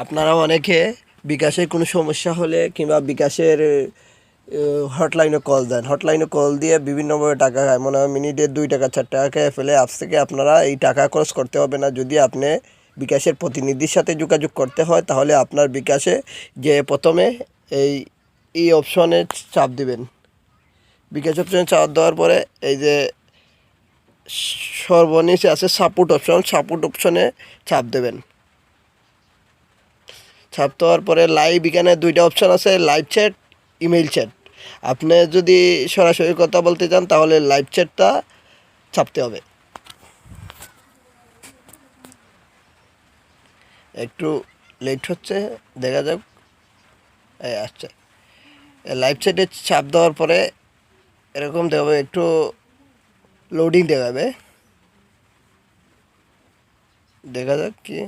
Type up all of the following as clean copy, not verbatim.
আপনারা অনেকে বিকাশের কোনো সমস্যা হলে কিংবা বিকাশের হটলাইনে কল দেন, হটলাইনে কল দিয়ে বিভিন্নভাবে টাকা খায়, মনে হয় মিনিটে 2 টাকা 4 টাকা খেয়ে ফেলে। আজ থেকে আপনারা এই টাকা খরচ করতে হবে না। যদি আপনি বিকাশের প্রতিনিধির সাথে যোগাযোগ করতে হয় তাহলে আপনার বিকাশে যে প্রথমে এই অপশনে চাপ দিবেন। বিকাশ অপশনে চাপ দেওয়ার পরে এই যে সর্বনিচে আছে সাপোর্ট অপশন, সাপোর্ট অপশনে চাপ দেবেন। চাপ দেওয়ার পরে লাইভ, এখানে 2টা অপশন আছে, লাইভ চ্যাট, ইমেইল চ্যাট। আপনি যদি সরাসরি কথা বলতে চান তাহলে লাইভ চ্যাটটা চাপতে হবে। একটু লেট হচ্ছে, দেখা যাক। আচ্ছা, লাইভ চ্যাটে চাপ দেওয়ার পরে এরকম দেখাবে, একটু লোডিং দেখাবে, দেখা যাক কি।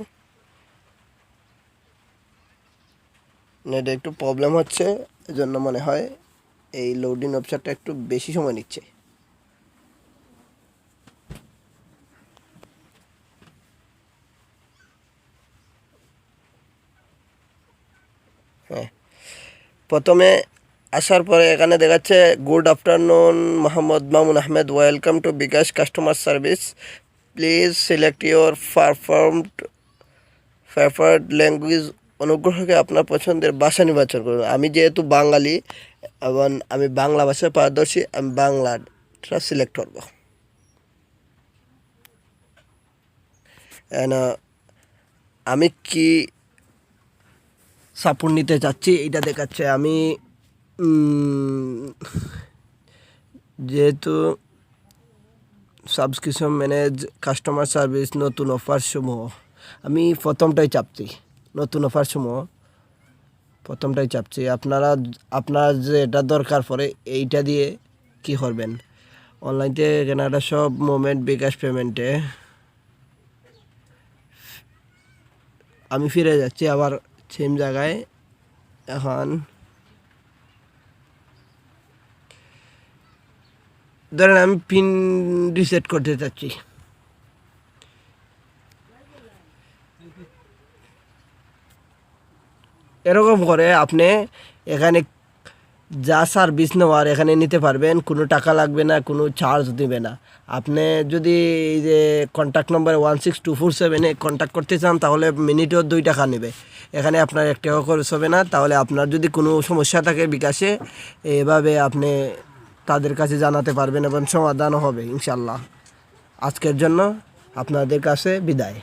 নেট একটু প্রবলেম হচ্ছে, এজন্য মনে হয় এই লোডিং অপশনটা একটু বেশি সময় নিচ্ছে। হ্যাঁ, প্রথমে আসার পরে এখানে দেখাচ্ছে good afternoon Mohammad Mamun Ahmed, welcome to bKash customer service, please select your preferred language, অনুগ্রহ করে আপনার পছন্দের ভাষা নির্বাচন করুন। আমি যেহেতু বাঙালি এবং আমি বাংলা ভাষায় পারদর্শী, আমি বাংলাটা সিলেক্ট করব। আমি কি সাপোর্ট নিতে চাচ্ছি এটা দেখাচ্ছে। আমি যেহেতু সাবস্ক্রিপশন ম্যানেজ কাস্টমার সার্ভিস নতুন অফার সমূহ, আমি প্রথমটাই চাপছি, নতুন অফার সমূহ প্রথমটাই চাপছি। আপনার যে এটা দরকার পড়ে এইটা দিয়ে কি করবেন, অনলাইনে কেনাটা সব মোমেন্ট বিকাশ পেমেন্টে। আমি ফিরে যাচ্ছি আবার সেম জায়গায়। এখন ধরেন আমি পিন রিসেট করতে চাচ্ছি, এরকম করে আপনি এখানে যা সার্ভিস নেওয়ার এখানে নিতে পারবেন, কোনো টাকা লাগবে না, কোনো চার্জ দেবে না। আপনি যদি এই যে কন্ট্যাক্ট নম্বর 16247-এ কন্ট্যাক্ট করতে চান তাহলে মিনিটেও 2 টাকা নেবে, এখানে আপনার 1 টাকা খরচ হবে না। তাহলে আপনার যদি কোনো সমস্যা থাকে বিকাশে, এভাবে আপনি তাদের কাছে জানাতে পারবেন এবং সমাধানও হবে ইনশাল্লাহ। আজকের জন্য আপনাদের কাছে বিদায়।